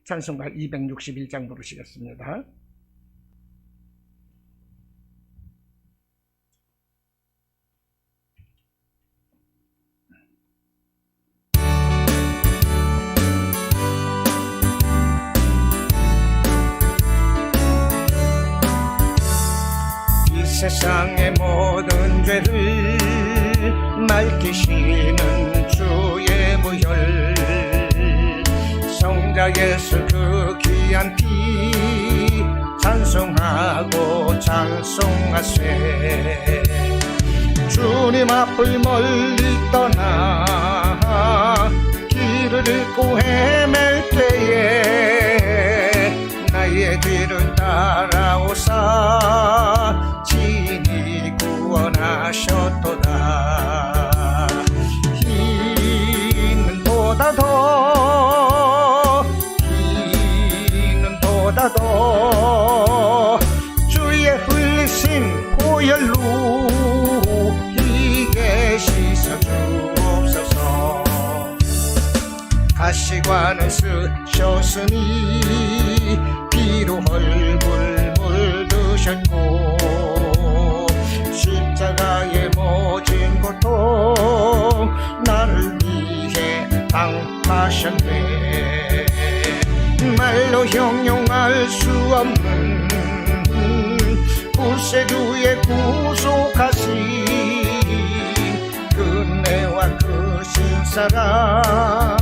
찬송가 261장 부르시겠습니다. 이 세상의 모든 죄를 맑히시는 주의 보혈, 성자 예수 그 귀한 피 찬송하고 찬송하세. 주님 앞을 멀리 떠나 길을 잃고 헤맬 때에 나의 뒤를 따라오사 친히 구원하셨도다. 이는 보다 더 주의 흘리신 보혈로 이게 씻어 주옵소서. 가시관을 쓰셨으니 피로 얼굴 물드셨고 십자가에 모진 고통 나를 위해 당하셨네. 말로 형용할 수 없는 구세주의 구속하신 은혜와 그 신사랑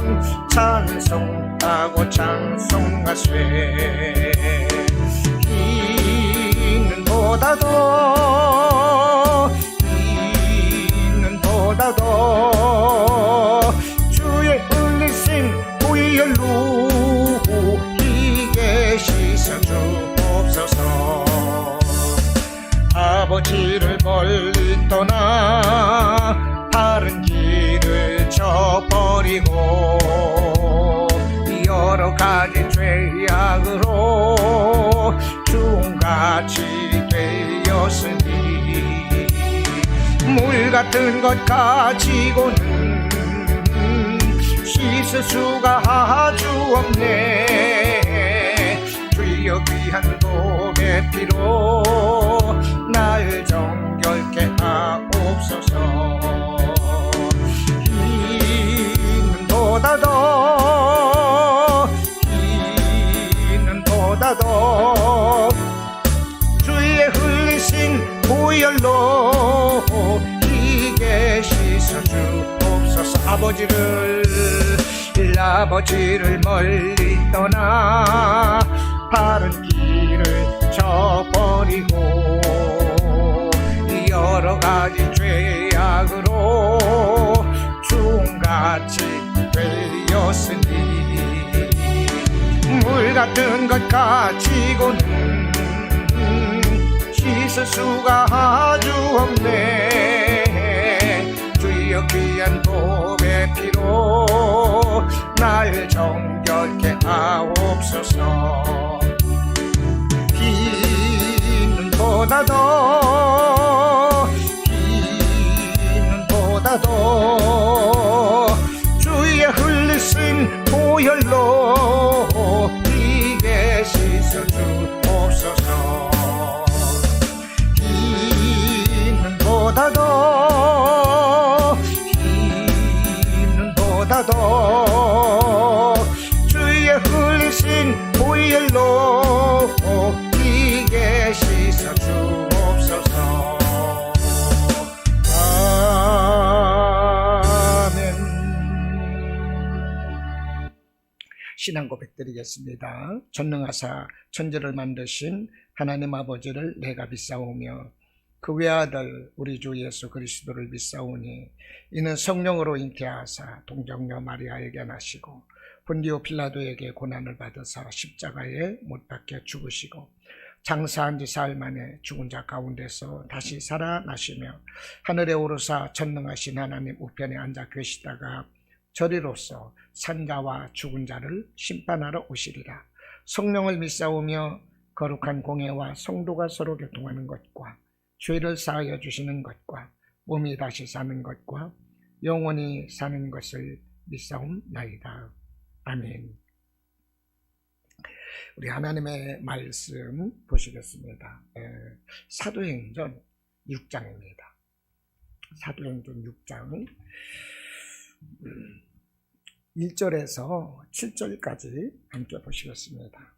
찬송하고 찬송하세. 이는 보다 더 주의 흘리신 보혈로 이게 씻어 주옵소서. 아버지를 멀리 떠나 다른 길을 져버리고 여러 가지 죄악으로 종같이 되었으니 물 같은 것 가지고는 씻을 수가 아주 없네. 주여 귀한 도의 피로 날 정결케 하옵소서. 이는 보다 더 주의 흘리신 보혈로 이게 씻어 주옵소서. 아버지를 멀리 떠나 바른 길을 져버리고 여러 가지 죄악으로 종같이 되었으니 물 같은 것 가지고는 씻을 수가 아주 없네. 주여 귀한 도의 피로 날 정결케 하옵소서. 이는 보다 더 주의 흘리신 보혈로 이게 씻어 주옵소서. 이는 보다 더 주의 흘리신 보혈로 이게 씻어 주옵소서. 아멘. 신앙 고백드리겠습니다. 전능하사 천지를 만드신 하나님 아버지를 내가 믿사오며 그 외아들 우리 주 예수 그리스도를 믿사오니 이는 성령으로 잉태하사 동정녀 마리아에게 나시고 본디오 필라도에게 고난을 받으사 십자가에 못 박혀 죽으시고 장사한 지 사흘 만에 죽은 자 가운데서 다시 살아나시며 하늘에 오르사 전능하신 하나님 우편에 앉아 계시다가 저리로서 산자와 죽은 자를 심판하러 오시리라. 성령을 믿사오며 거룩한 공예와 성도가 서로 교통하는 것과 죄를 사하여 주시는 것과 몸이 다시 사는 것과 영원히 사는 것을 믿사옵나이다. 아멘. 우리 하나님의 말씀 보시겠습니다. 사도행전 6장입니다. 사도행전 6장 1절에서 7절까지 함께 보시겠습니다.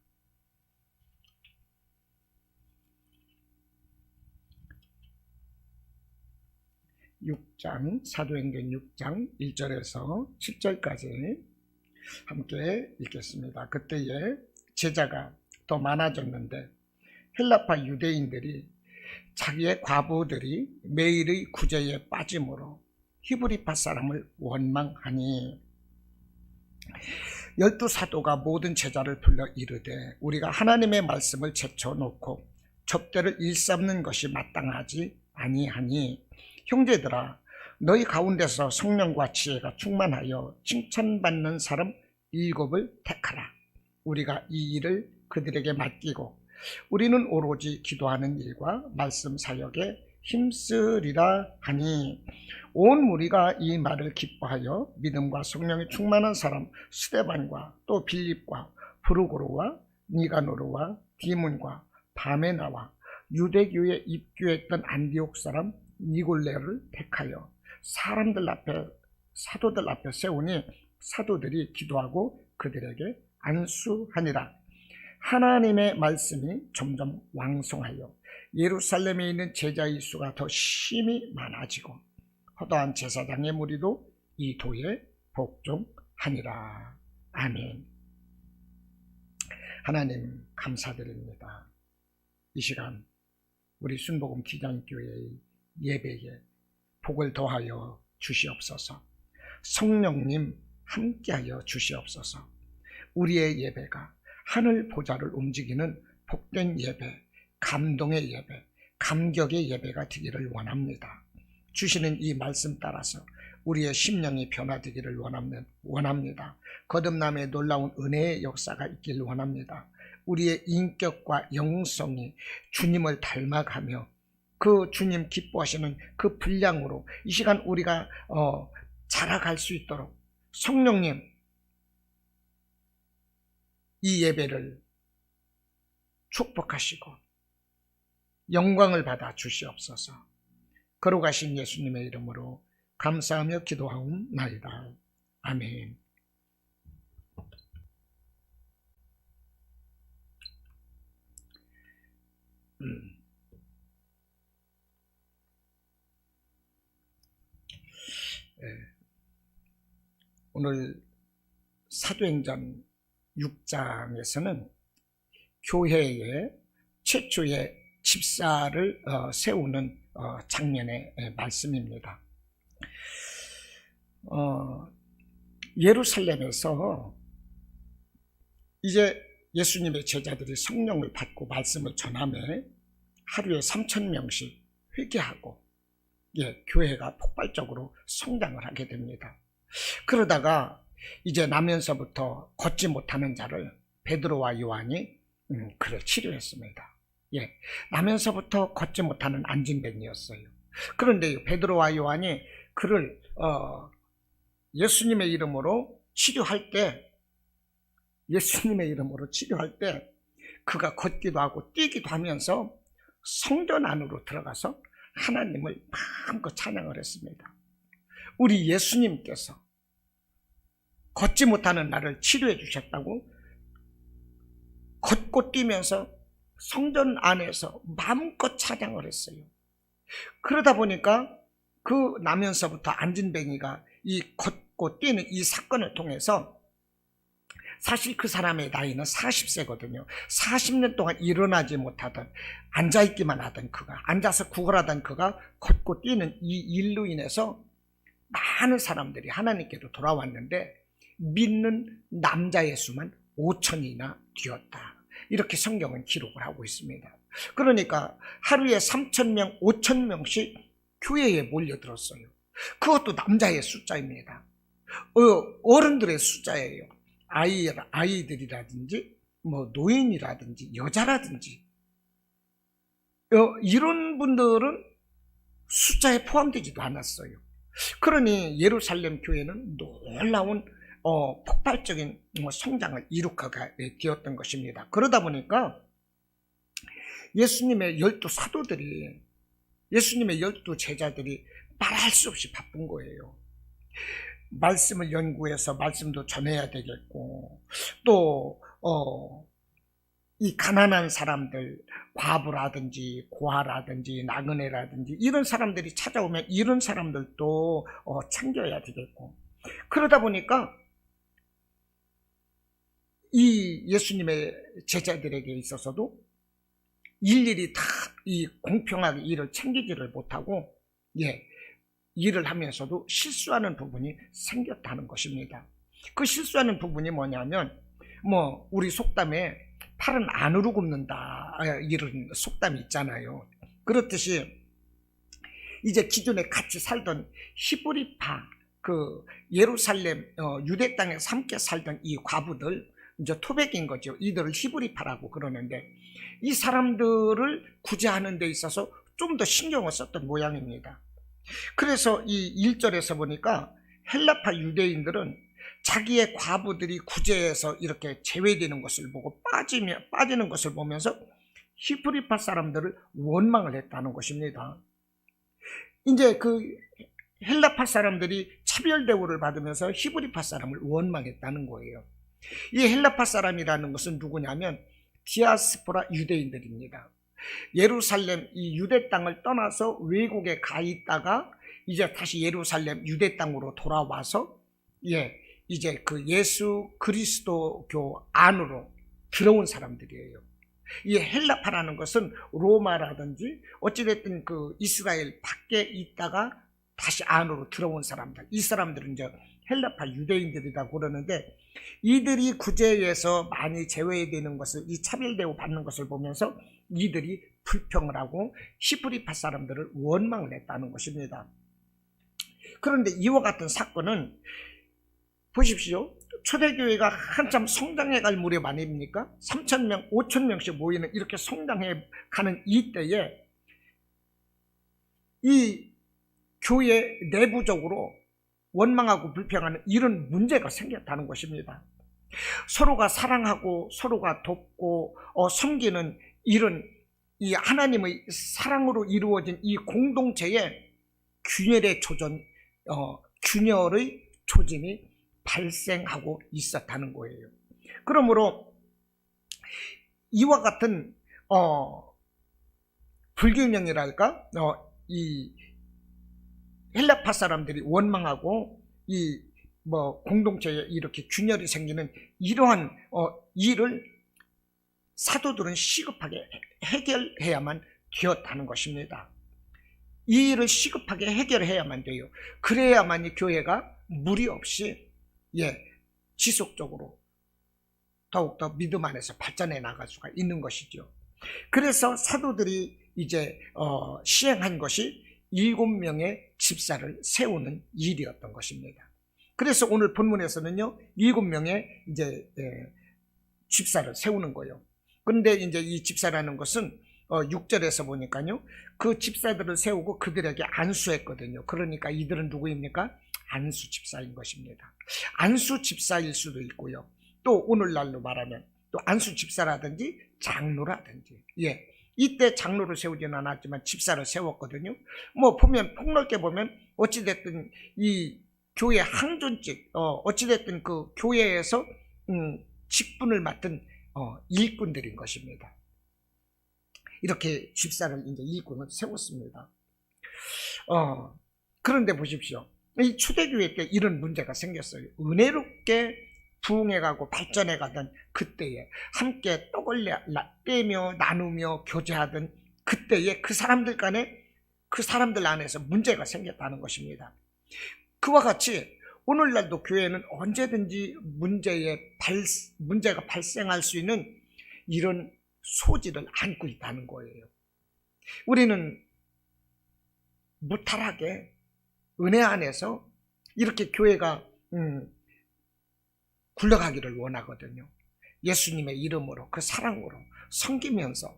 6장, 사도행전 6장 1절에서 7절까지 함께 읽겠습니다. 그때에 제자가 더 많아졌는데 헬라파 유대인들이 자기의 과부들이 매일의 구제에 빠짐으로 히브리파 사람을 원망하니 12사도가 모든 제자를 불러 이르되 우리가 하나님의 말씀을 제쳐놓고 접대를 일삼는 것이 마땅하지 아니하니 형제들아 너희 가운데서 성령과 지혜가 충만하여 칭찬받는 사람 7을 택하라. 우리가 이 일을 그들에게 맡기고 우리는 오로지 기도하는 일과 말씀 사역에 힘쓰리라 하니 온 무리가 이 말을 기뻐하여 믿음과 성령이 충만한 사람 스데반과 또 빌립과 브루고로와 니가노르와 디몬과 바메나와 유대교에 입교했던 안디옥 사람 니골레를 택하여 사도들 앞에 세우니 사도들이 기도하고 그들에게 안수하니라. 하나님의 말씀이 점점 왕성하여 예루살렘에 있는 제자의 수가 더 심히 많아지고 허다한 제사장의 무리도 이 도에 복종하니라. 아멘. 하나님 감사드립니다. 이 시간 우리 순복음 기장교회의 예배에 복을 더하여 주시옵소서. 성령님 함께하여 주시옵소서. 우리의 예배가 하늘 보좌를 움직이는 복된 예배, 감동의 예배, 감격의 예배가 되기를 원합니다. 주시는 이 말씀 따라서 우리의 심령이 변화되기를 원합니다. 거듭남의 놀라운 은혜의 역사가 있기를 원합니다. 우리의 인격과 영성이 주님을 닮아가며 그 주님 기뻐하시는 그 분량으로 이 시간 우리가 자라갈 수 있도록 성령님 이 예배를 축복하시고 영광을 받아 주시옵소서. 거룩하신 예수님의 이름으로 감사하며 기도하옵나이다. 아멘. 오늘 사도행전 6장에서는 교회의 최초의 집사를 세우는 장면의 말씀입니다. 예루살렘에서 이제 예수님의 제자들이 성령을 받고 말씀을 전하며 하루에 3,000명씩 회개하고 교회가 폭발적으로 성장을 하게 됩니다. 그러다가 이제 나면서부터 걷지 못하는 자를 베드로와 요한이 그를 치료했습니다. 나면서부터 걷지 못하는 안진뱅이였어요. 그런데 베드로와 요한이 그를 예수님의 이름으로 치료할 때 그가 걷기도 하고 뛰기도 하면서 성전 안으로 들어가서 하나님을 마음껏 찬양을 했습니다. 우리 예수님께서 걷지 못하는 나를 치료해 주셨다고 걷고 뛰면서 성전 안에서 마음껏 찬양을 했어요. 그러다 보니까 그 나면서부터 안진뱅이가 이 걷고 뛰는 이 사건을 통해서 사실 그 사람의 나이는 40세거든요. 40년 동안 일어나지 못하던 앉아있기만 하던 그가 앉아서 구걸하던 그가 걷고 뛰는 이 일로 인해서 많은 사람들이 하나님께로 돌아왔는데 믿는 남자의 수만 5천이나 되었다. 이렇게 성경은 기록을 하고 있습니다. 그러니까 하루에 3,000명, 5,000명씩 교회에 몰려들었어요. 그것도 남자의 숫자입니다. 어른들의 숫자예요. 아이들이라든지 노인이라든지 여자라든지 이런 분들은 숫자에 포함되지도 않았어요. 그러니 예루살렘 교회는 놀라운 폭발적인 성장을 이룩하게 되었던 것입니다. 그러다 보니까 예수님의 12사도들이, 예수님의 12제자들이 말할 수 없이 바쁜 거예요. 말씀을 연구해서 말씀도 전해야 되겠고, 또 이 가난한 사람들, 과부라든지 고아라든지 나그네라든지 이런 사람들이 찾아오면 이런 사람들도 챙겨야 되겠고, 그러다 보니까 이 예수님의 제자들에게 있어서도 일일이 다 이 공평하게 일을 챙기지를 못하고, 일을 하면서도 실수하는 부분이 생겼다는 것입니다. 그 실수하는 부분이 뭐냐면, 우리 속담에 팔은 안으로 굽는다 이런 속담이 있잖아요. 그렇듯이 이제 기존에 같이 살던 히브리파, 그 예루살렘 유대 땅에서 함께 살던 이 과부들, 이제 토백인 거죠. 이들을 히브리파라고 그러는데, 이 사람들을 구제하는 데 있어서 좀 더 신경을 썼던 모양입니다. 그래서 이 1절에서 보니까 헬라파 유대인들은 자기의 과부들이 구제해서 이렇게 제외되는 것을 보고 빠지는 것을 보면서 히브리파 사람들을 원망을 했다는 것입니다. 이제 그 헬라파 사람들이 차별 대우를 받으면서 히브리파 사람을 원망했다는 거예요. 이 헬라파 사람이라는 것은 누구냐면 디아스포라 유대인들입니다. 예루살렘 이 유대 땅을 떠나서 외국에 가 있다가 이제 다시 예루살렘 유대 땅으로 돌아와서 이제 그 예수 그리스도교 안으로 들어온 사람들이에요. 이 헬라파라는 것은 로마라든지 어찌됐든 그 이스라엘 밖에 있다가 다시 안으로 들어온 사람들, 이 사람들은 이제 헬라파 유대인들이라고 그러는데, 이들이 구제에서 많이 제외되는 것을, 이 차별대우 받는 것을 보면서 이들이 불평을 하고 히브리파 사람들을 원망을 했다는 것입니다. 그런데 이와 같은 사건은 보십시오. 초대교회가 한참 성장해 갈 무렵 아닙니까? 3,000명, 5,000명씩 모이는 이렇게 성장해 가는 이때에 이 교회 내부적으로 원망하고 불평하는 이런 문제가 생겼다는 것입니다. 서로가 사랑하고 서로가 돕고 섬기는 이런 이 하나님의 사랑으로 이루어진 이 공동체에 균열의 조짐이 발생하고 있었다는 거예요. 그러므로 이와 같은 불균형이랄까, 이 헬라파 사람들이 원망하고 이 공동체에 이렇게 균열이 생기는 이러한 일을 사도들은 시급하게 해결해야만 되었다는 것입니다. 이 일을 시급하게 해결해야만 돼요. 그래야만 이 교회가 무리 없이 지속적으로 더욱더 믿음 안에서 발전해 나갈 수가 있는 것이죠. 그래서 사도들이 이제 시행한 것이 7명의 집사를 세우는 일이었던 것입니다. 그래서 오늘 본문에서는요, 7명의 이제 집사를 세우는 거예요. 그런데 이제 이 집사라는 것은 6절에서 보니까요, 그 집사들을 세우고 그들에게 안수했거든요. 그러니까 이들은 누구입니까? 안수 집사인 것입니다. 안수 집사일 수도 있고요, 또 오늘날로 말하면 또 안수 집사라든지 장로라든지, 이때 장로를 세우지는 않았지만 집사를 세웠거든요. 보면 폭넓게 보면 어찌됐든 이 교회 항존직, 어찌됐든 그 교회에서 직분을 맡은 일꾼들인 것입니다. 이렇게 집사를 이제 일꾼을 세웠습니다. 그런데 보십시오. 이 초대교회 때 이런 문제가 생겼어요. 은혜롭게 부흥해가고 발전해가던 그때에 함께 떡을 떼며 나누며 교제하던 그때에 그 사람들 간에, 그 사람들 안에서 문제가 생겼다는 것입니다. 그와 같이 오늘날도 교회는 언제든지 문제가 발생할 수 있는 이런 소지를 안고 있다는 거예요. 우리는 무탈하게 은혜 안에서 이렇게 교회가 굴러가기를 원하거든요. 예수님의 이름으로, 그 사랑으로 섬기면서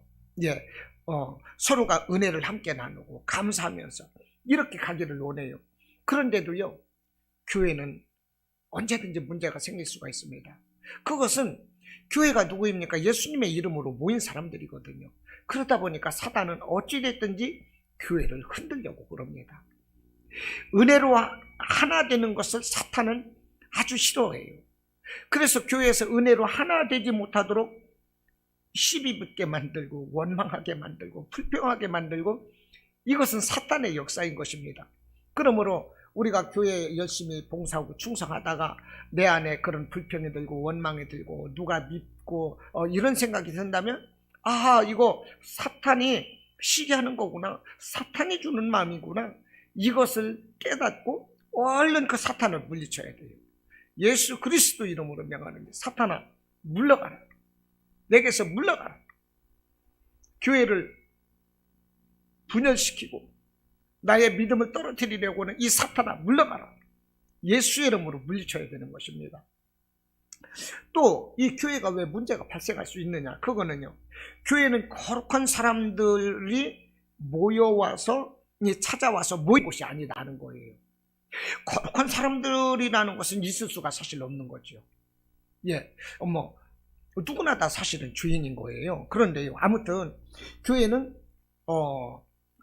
서로가 은혜를 함께 나누고 감사하면서 이렇게 가기를 원해요. 그런데도요, 교회는 언제든지 문제가 생길 수가 있습니다. 그것은 교회가 누구입니까? 예수님의 이름으로 모인 사람들이거든요. 그러다 보니까 사단은 어찌됐든지 교회를 흔들려고 그럽니다. 은혜로 하나 되는 것을 사탄은 아주 싫어해요. 그래서 교회에서 은혜로 하나 되지 못하도록 시비 붙게 만들고 원망하게 만들고 불평하게 만들고, 이것은 사탄의 역사인 것입니다. 그러므로 우리가 교회에 열심히 봉사하고 충성하다가 내 안에 그런 불평이 들고 원망이 들고 누가 믿고 이런 생각이 든다면, 아, 이거 사탄이 시기하는 거구나, 사탄이 주는 마음이구나, 이것을 깨닫고 얼른 그 사탄을 물리쳐야 돼요. 예수 그리스도 이름으로 명하는데, 사탄아 물러가라, 내게서 물러가라. 교회를 분열시키고 나의 믿음을 떨어뜨리려고 하는 이 사탄아 물러가라. 예수의 이름으로 물리쳐야 되는 것입니다. 또 이 교회가 왜 문제가 발생할 수 있느냐, 그거는요, 교회는 거룩한 사람들이 모여와서 찾아와서 모인 곳이 아니라는 거예요. 거룩한 사람들이라는 것은 있을 수가 사실 없는 거죠. 예, 누구나 다 사실은 주인인 거예요. 그런데요, 아무튼 교회는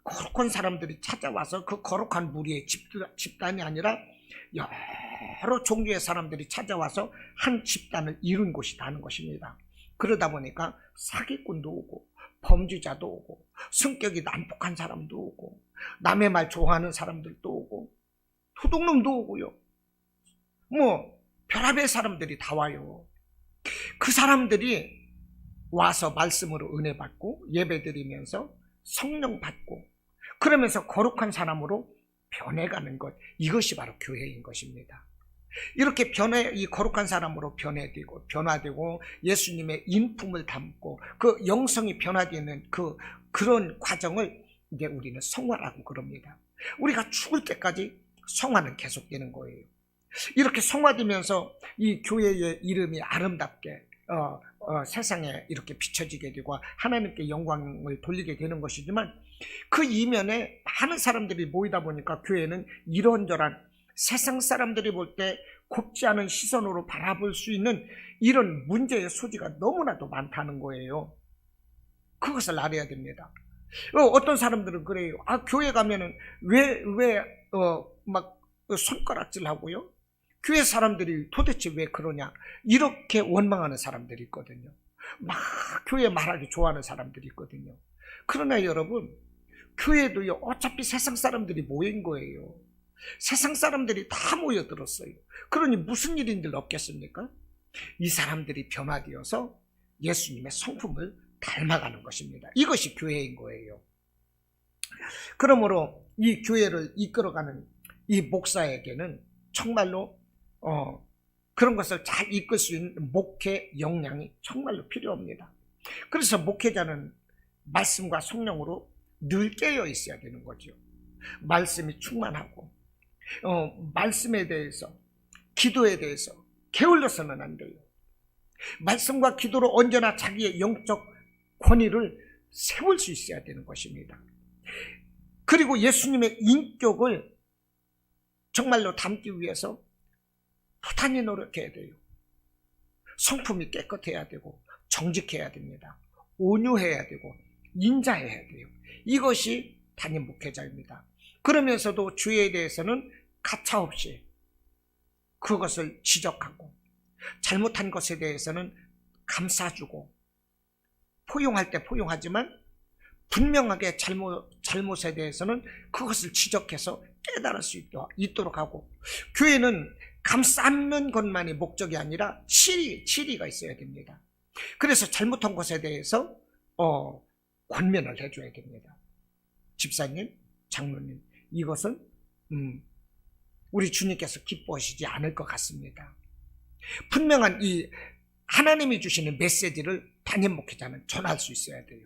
거룩한 사람들이 찾아와서 그 거룩한 무리의 집단이 아니라 여러 종류의 사람들이 찾아와서 한 집단을 이룬 곳이라는 것입니다. 그러다 보니까 사기꾼도 오고 범죄자도 오고 성격이 난폭한 사람도 오고 남의 말 좋아하는 사람들도 오고 도둑놈도 오고요. 별의별 사람들이 다 와요. 그 사람들이 와서 말씀으로 은혜 받고 예배 드리면서 성령 받고 그러면서 거룩한 사람으로 변해가는 것, 이것이 바로 교회인 것입니다. 이렇게 이 거룩한 사람으로 변화되고 예수님의 인품을 담고 그 영성이 변화되는 그런 과정을 이제 우리는 성화라고 그럽니다. 우리가 죽을 때까지 성화는 계속되는 거예요. 이렇게 성화되면서 이 교회의 이름이 아름답게 세상에 이렇게 비춰지게 되고 하나님께 영광을 돌리게 되는 것이지만, 그 이면에 많은 사람들이 모이다 보니까 교회는 이런저런 세상 사람들이 볼 때 곱지 않은 시선으로 바라볼 수 있는 이런 문제의 소지가 너무나도 많다는 거예요. 그것을 알아야 됩니다. 어떤 사람들은 그래요. 교회 가면은 왜 막 손가락질 하고요, 교회 사람들이 도대체 왜 그러냐, 이렇게 원망하는 사람들이 있거든요. 막 교회 말하기 좋아하는 사람들이 있거든요. 그러나 여러분, 교회도요, 어차피 세상 사람들이 모인 거예요. 세상 사람들이 다 모여들었어요. 그러니 무슨 일인들 없겠습니까? 이 사람들이 변화되어서 예수님의 성품을 닮아가는 것입니다. 이것이 교회인 거예요. 그러므로 이 교회를 이끌어가는 이 목사에게는 정말로 그런 것을 잘 이끌 수 있는 목회 역량이 정말로 필요합니다. 그래서 목회자는 말씀과 성령으로 늘 깨어 있어야 되는 거죠. 말씀이 충만하고 말씀에 대해서, 기도에 대해서 게을러서는 안 돼요. 말씀과 기도로 언제나 자기의 영적 권위를 세울 수 있어야 되는 것입니다. 그리고 예수님의 인격을 정말로 담기 위해서 부단히 노력해야 돼요. 성품이 깨끗해야 되고 정직해야 됩니다. 온유해야 되고 인자해야 돼요. 이것이 담임 목회자입니다. 그러면서도 주에 대해서는 가차없이 그것을 지적하고 잘못한 것에 대해서는 감싸주고, 포용할 때 포용하지만 분명하게 잘못에 대해서는 그것을 지적해서 깨달을 수 있도록 하고, 교회는 감싸는 것만이 목적이 아니라 치리가 있어야 됩니다. 그래서 잘못한 것에 대해서 권면을 해줘야 됩니다. 집사님, 장로님, 이것은 우리 주님께서 기뻐하시지 않을 것 같습니다. 분명한 이 하나님이 주시는 메시지를 담임 목회자는 전할 수 있어야 돼요.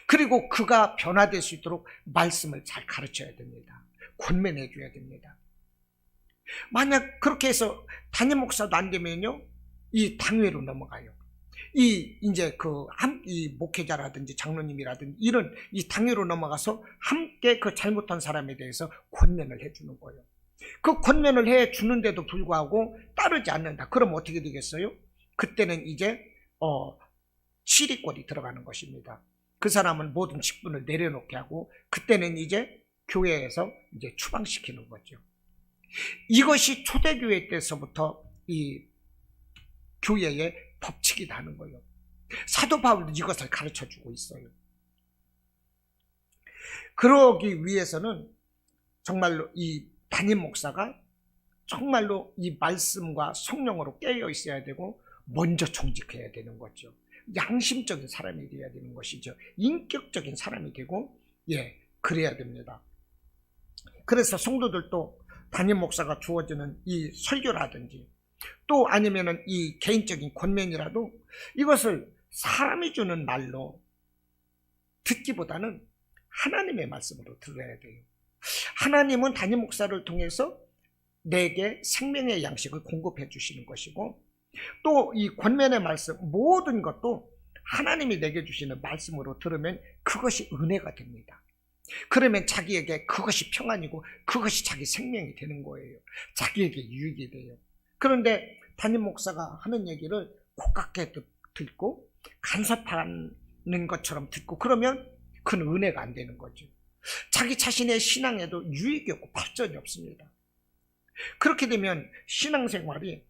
그리고 그가 변화될 수 있도록 말씀을 잘 가르쳐야 됩니다. 권면해 줘야 됩니다. 만약 그렇게 해서 담임 목사도 안 되면요, 이 당회로 넘어가요. 이제 이 목회자라든지 장로님이라든지 이런 이 당회로 넘어가서 함께 그 잘못한 사람에 대해서 권면을 해주는 거예요. 그 권면을 해 주는데도 불구하고 따르지 않는다. 그럼 어떻게 되겠어요? 그때는 이제 시리꼴이 들어가는 것입니다. 그 사람은 모든 직분을 내려놓게 하고 그때는 이제 교회에서 이제 추방시키는 거죠. 이것이 초대교회 때서부터 이 교회의 법칙이다 하는 거예요. 사도 바울도 이것을 가르쳐주고 있어요. 그러기 위해서는 정말로 이 담임 목사가 정말로 이 말씀과 성령으로 깨어 있어야 되고 먼저 총직해야 되는 거죠. 양심적인 사람이 되어야 되는 것이죠. 인격적인 사람이 되고 그래야 됩니다. 그래서 성도들도 담임 목사가 주어지는 이 설교라든지 또 아니면은 이 개인적인 권면이라도 이것을 사람이 주는 말로 듣기보다는 하나님의 말씀으로 들어야 돼요. 하나님은 담임 목사를 통해서 내게 생명의 양식을 공급해 주시는 것이고 또 이 권면의 말씀 모든 것도 하나님이 내게 주시는 말씀으로 들으면 그것이 은혜가 됩니다. 그러면 자기에게 그것이 평안이고 그것이 자기 생명이 되는 거예요. 자기에게 유익이 돼요. 그런데 담임 목사가 하는 얘기를 고깝게 듣고 간섭하는 것처럼 듣고 그러면 그건 은혜가 안 되는 거죠. 자기 자신의 신앙에도 유익이 없고 발전이 없습니다. 그렇게 되면 신앙생활이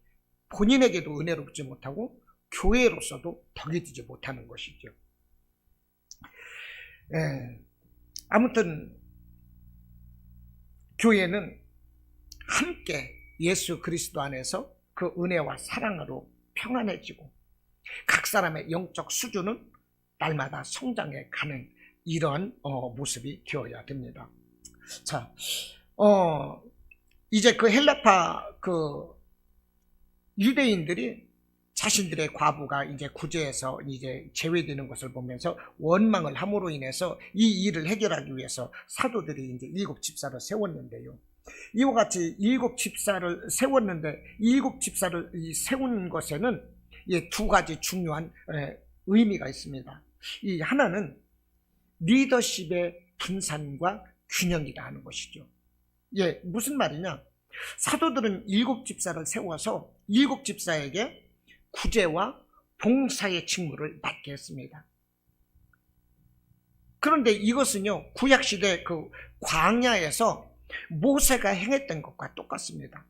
본인에게도 은혜롭지 못하고 교회로서도 덕이 되지 못하는 것이죠. 아무튼 교회는 함께 예수 그리스도 안에서 그 은혜와 사랑으로 평안해지고 각 사람의 영적 수준은 날마다 성장해 가는 이런 모습이 되어야 됩니다. 자, 이제 그 헬라파 그 유대인들이 자신들의 과부가 이제 구제에서 이제 제외되는 것을 보면서 원망을 함으로 인해서 이 일을 해결하기 위해서 사도들이 이제 7 집사를 세웠는데요. 이와 같이 7 집사를 세웠는데 7 집사를 세운 것에는 2가지 중요한 의미가 있습니다. 이 하나는 리더십의 분산과 균형이라 하는 것이죠. 무슨 말이냐? 사도들은 7 집사를 세워서 7 집사에게 구제와 봉사의 직무를 맡게 했습니다. 그런데 이것은요, 구약시대 그 광야에서 모세가 행했던 것과 똑같습니다.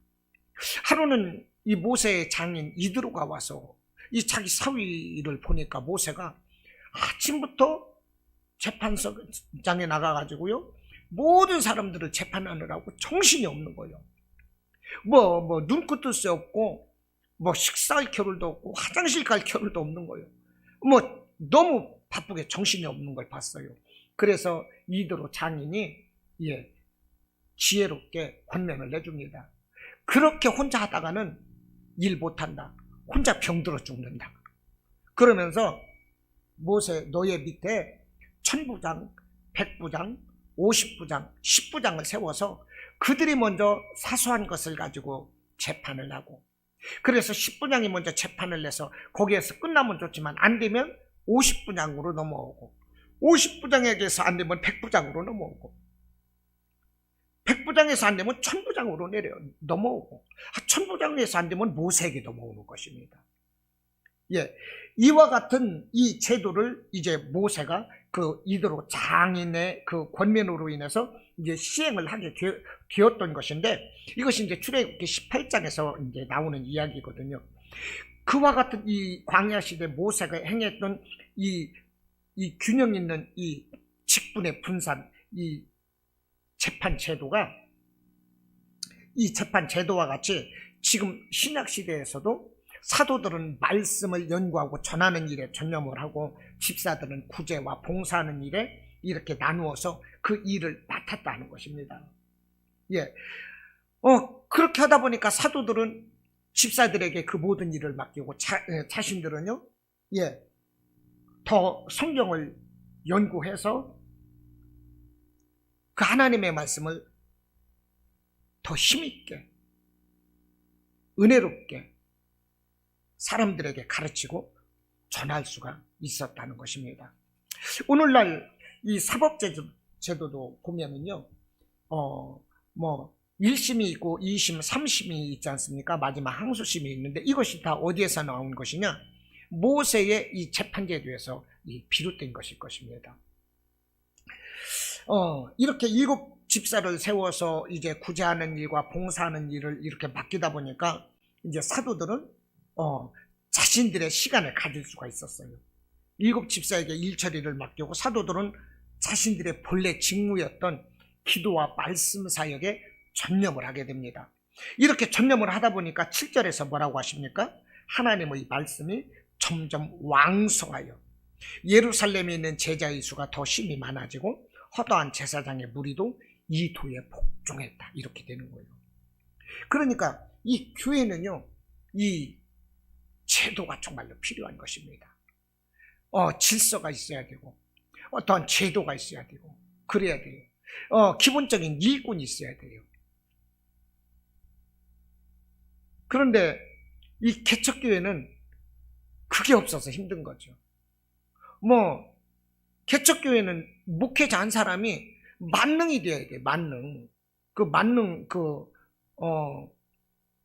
하루는 이 모세의 장인 이드로가 와서 이 자기 사위를 보니까 모세가 아침부터 재판장에 나가가지고요, 모든 사람들을 재판하느라고 정신이 없는 거예요. 눈 뜰 새 없고, 식사할 겨를도 없고, 화장실 갈 겨를도 없는 거예요. 너무 바쁘게 정신이 없는 걸 봤어요. 그래서 이드로 장인이 지혜롭게 권면을 내줍니다. 그렇게 혼자 하다가는 일 못한다. 혼자 병들어 죽는다. 그러면서 모세 너의 밑에 1000부장, 100부장, 50부장, 10부장을 세워서 그들이 먼저 사소한 것을 가지고 재판을 하고, 그래서 10부장이 먼저 재판을 내서 거기에서 끝나면 좋지만 안 되면 50부장으로 넘어오고, 50부장에게서 안 되면 100부장으로 넘어오고, 100부장에서 안 되면 1000부장으로 넘어오고, 1000부장에서 안 되면 모세에게 넘어오는 것입니다. 이와 같은 이 제도를 이제 모세가 그 이드로 장인의 그 권면으로 인해서 이제 시행을 하게 되었던 것인데, 이것이 이제 출애굽기 18장에서 이제 나오는 이야기거든요. 그와 같은 이 광야 시대 모세가 행했던 이 균형 있는 이 직분의 분산, 이 재판 제도가, 이 재판 제도와 같이 지금 신약 시대에서도 사도들은 말씀을 연구하고 전하는 일에 전념을 하고, 집사들은 구제와 봉사하는 일에 이렇게 나누어서 그 일을 맡았다는 것입니다. 그렇게 하다 보니까 사도들은 집사들에게 그 모든 일을 맡기고, 자신들은요, 더 성경을 연구해서 그 하나님의 말씀을 더 힘있게, 은혜롭게 사람들에게 가르치고 전할 수가 있었다는 것입니다. 오늘날 이 사법제도도 보면은요, 1심이 있고 2심, 3심이 있지 않습니까? 마지막 항소심이 있는데 이것이 다 어디에서 나온 것이냐? 모세의 이 재판제도에서 비롯된 것일 것입니다. 이렇게 7집사를 세워서 이제 구제하는 일과 봉사하는 일을 이렇게 맡기다 보니까 이제 사도들은 자신들의 시간을 가질 수가 있었어요. 7집사에게 일처리를 맡기고 사도들은 자신들의 본래 직무였던 기도와 말씀 사역에 전념을 하게 됩니다. 이렇게 전념을 하다 보니까 7절에서 뭐라고 하십니까? 하나님의 말씀이 점점 왕성하여 예루살렘에 있는 제자의 수가 더 심히 많아지고 허다한 제사장의 무리도 이 도에 복종했다. 이렇게 되는 거예요. 그러니까 이 교회는요, 이 제도가 정말로 필요한 것입니다. 질서가 있어야 되고 어떠한 제도가 있어야 되고 그래야 돼요. 기본적인 일꾼이 있어야 돼요. 그런데 이 개척교회는 그게 없어서 힘든 거죠. 개척교회는 목회자 한 사람이 만능이 돼야 돼. 만능.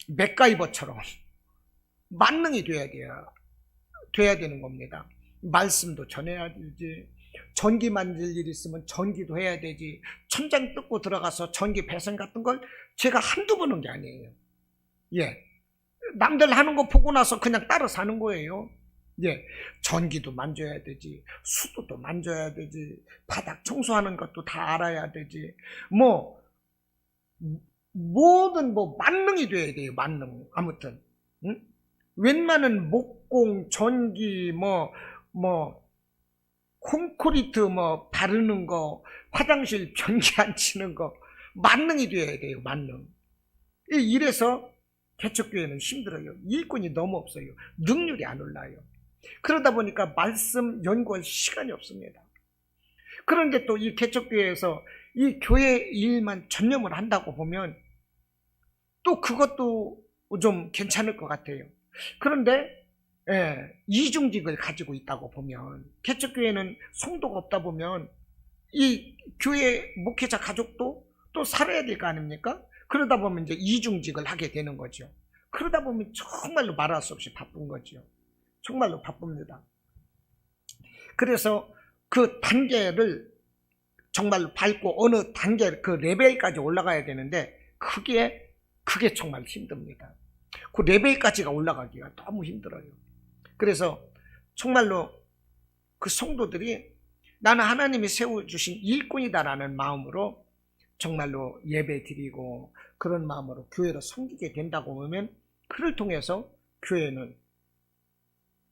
맥가이버처럼 만능이 돼야 되는 겁니다. 말씀도 전해야 되지. 전기 만질 일 있으면 전기도 해야 되지. 천장 뜯고 들어가서 전기 배선 같은 걸 제가 한두 번 한 게 아니에요. 예. 남들 하는 거 보고 나서 그냥 따라 사는 거예요. 예. 전기도 만져야 되지. 수도도 만져야 되지. 바닥 청소하는 것도 다 알아야 되지. 뭐든 만능이 돼야 돼요. 만능. 아무튼. 응? 웬만한 목공, 전기, 콘크리트 바르는 거, 화장실 변기 안 치는 거, 만능이 돼야 돼요. 만능. 이래서 개척교회는 힘들어요. 일꾼이 너무 없어요. 능률이 안 올라요. 그러다 보니까 말씀 연구할 시간이 없습니다. 그런데 또 이 개척교회에서 이 교회 일만 전념을 한다고 보면 또 그것도 좀 괜찮을 것 같아요. 그런데 이중직을 가지고 있다고 보면, 개척교회는 성도가 없다 보면 이 교회 목회자 가족도 또 살아야 될 거 아닙니까? 그러다 보면 이제 이중직을 하게 되는 거죠. 그러다 보면 정말로 말할 수 없이 바쁜 거죠. 정말로 바쁩니다. 그래서 그 단계를 정말로 밟고 어느 단계, 그 레벨까지 올라가야 되는데 그게 정말 힘듭니다. 그 레벨까지가 올라가기가 너무 힘들어요. 그래서 정말로 그 성도들이 나는 하나님이 세워주신 일꾼이다라는 마음으로 정말로 예배 드리고 그런 마음으로 교회를 섬기게 된다고 보면, 그를 통해서 교회는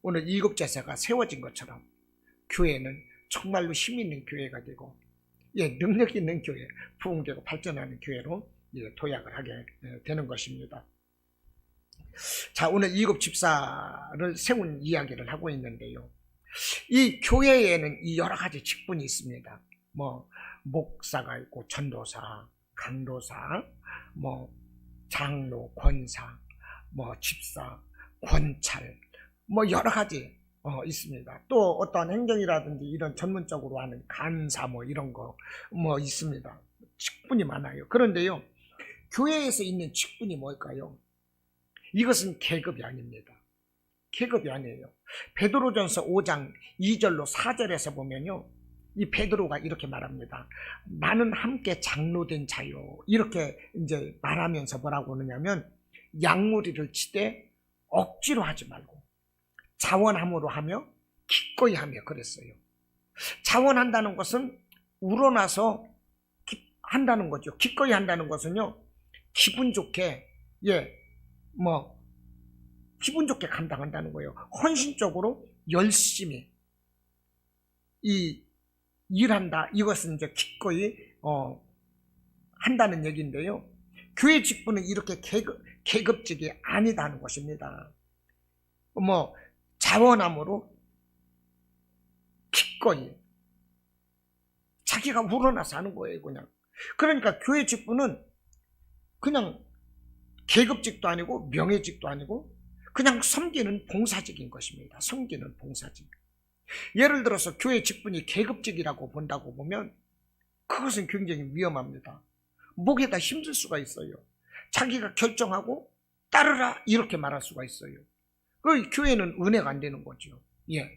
오늘 7제사가 세워진 것처럼 교회는 정말로 힘 있는 교회가 되고 능력 있는 교회, 부흥되고 발전하는 교회로 도약을 하게 되는 것입니다. 자, 오늘 7집사를 세운 이야기를 하고 있는데요. 이 교회에는 이 여러 가지 직분이 있습니다. 목사가 있고 전도사, 강도사, 장로, 권사, 집사, 권찰, 여러 가지 있습니다. 또 어떠한 행정이라든지 이런 전문적으로 하는 간사 이런 거 있습니다. 직분이 많아요. 그런데요, 교회에서 있는 직분이 뭘까요? 이것은 계급이 아닙니다. 계급이 아니에요. 베드로전서 5장 2절로 4절에서 보면요, 이 베드로가 이렇게 말합니다. 나는 함께 장로된 자요. 이렇게 이제 말하면서 뭐라고 하느냐면, 양무리를 치되 억지로 하지 말고 자원함으로 하며 기꺼이 하며 그랬어요. 자원한다는 것은 우러나서 한다는 거죠. 기꺼이 한다는 것은요, 기분 좋게 기분 좋게 감당한다는 거예요. 헌신적으로 열심히 일한다. 이것은 이제 기꺼이 한다는 얘기인데요. 교회 직분은 이렇게 계급직이 아니다는 것입니다. 자원함으로 기꺼이 자기가 우러나서 하는 거예요. 그냥. 그러니까 교회 직분은 그냥 계급직도 아니고 명예직도 아니고 그냥 섬기는 봉사직인 것입니다. 섬기는 봉사직. 예를 들어서 교회 직분이 계급직이라고 본다고 보면 그것은 굉장히 위험합니다. 목에다 힘줄 수가 있어요. 자기가 결정하고 따르라 이렇게 말할 수가 있어요. 그 교회는 은혜가 안 되는 거죠. 예.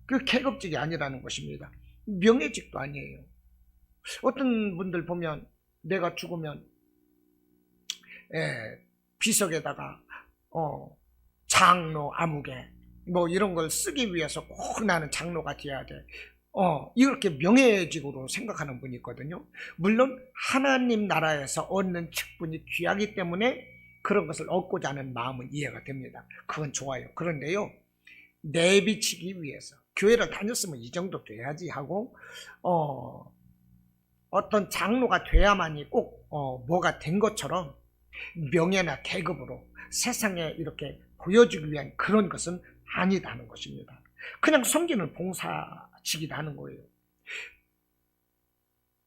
그 계급직이 아니라는 것입니다. 명예직도 아니에요. 어떤 분들 보면 내가 죽으면 비석에다가 장로 아무개 뭐 이런 걸 쓰기 위해서 꼭 나는 장로가 돼야 돼. 이렇게 명예직으로 생각하는 분이 있거든요. 물론 하나님 나라에서 얻는 직분이 귀하기 때문에 그런 것을 얻고자 하는 마음은 이해가 됩니다. 그건 좋아요. 그런데요, 내비치기 위해서 교회를 다녔으면 이 정도 돼야지 하고 어떤 장로가 돼야만이 꼭 뭐가 된 것처럼 명예나 계급으로 세상에 이렇게 보여주기 위한 그런 것은 아니다는 것입니다. 그냥 섬기는 봉사직이라는 거예요.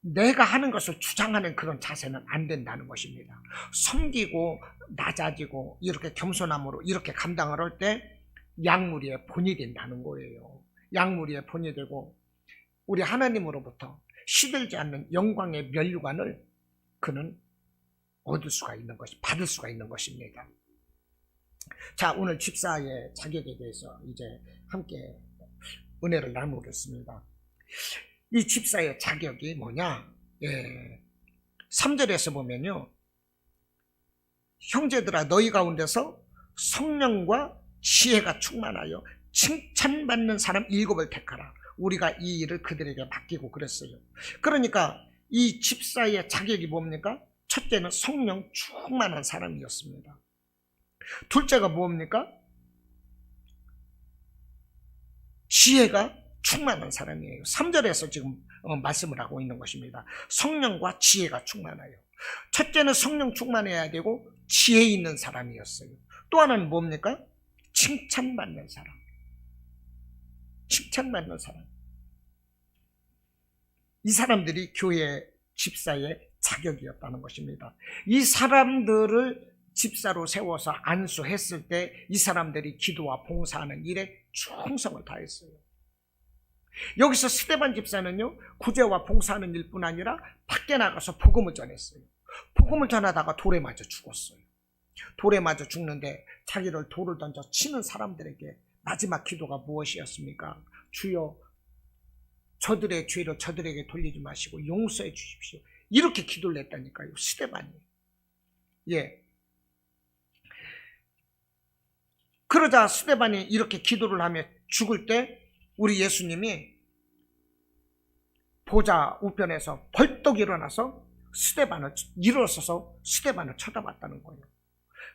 내가 하는 것을 주장하는 그런 자세는 안 된다는 것입니다. 섬기고 낮아지고 이렇게 겸손함으로 이렇게 감당을 할 때 양무리의 본이 된다는 거예요. 양무리의 본이 되고 우리 하나님으로부터 시들지 않는 영광의 면류관을 그는 얻을 수가 있는 것이, 받을 수가 있는 것입니다. 자, 오늘 집사의 자격에 대해서 이제 함께 은혜를 나누겠습니다. 이 집사의 자격이 뭐냐? 3절에서 보면요, 형제들아 너희 가운데서 성령과 지혜가 충만하여 칭찬받는 사람 7을 택하라. 우리가 이 일을 그들에게 맡기고 그랬어요. 그러니까 이 집사의 자격이 뭡니까? 첫째는 성령 충만한 사람이었습니다. 둘째가 뭡니까? 지혜가 충만한 사람이에요. 3절에서 지금 말씀을 하고 있는 것입니다. 성령과 지혜가 충만하여. 첫째는 성령 충만해야 되고 지혜 있는 사람이었어요. 또 하나는 뭡니까? 칭찬받는 사람. 칭찬받는 사람. 이 사람들이 교회 집사의 자격이었다는 것입니다. 이 사람들을 집사로 세워서 안수했을 때 이 사람들이 기도와 봉사하는 일에 충성을 다했어요. 여기서 스데반 집사는요, 구제와 봉사하는 일뿐 아니라 밖에 나가서 복음을 전했어요. 복음을 전하다가 돌에 맞아 죽었어요. 돌에 맞아 죽는데 자기를 돌을 던져 치는 사람들에게 마지막 기도가 무엇이었습니까? 주여, 저들의 죄를 저들에게 돌리지 마시고 용서해 주십시오. 이렇게 기도를 했다니까요, 스데반이. 예. 그러자 스데반이 이렇게 기도를 하며 죽을 때 우리 예수님이 보좌 우편에서 벌떡 일어나서 일어서서 스데반을 쳐다봤다는 거예요.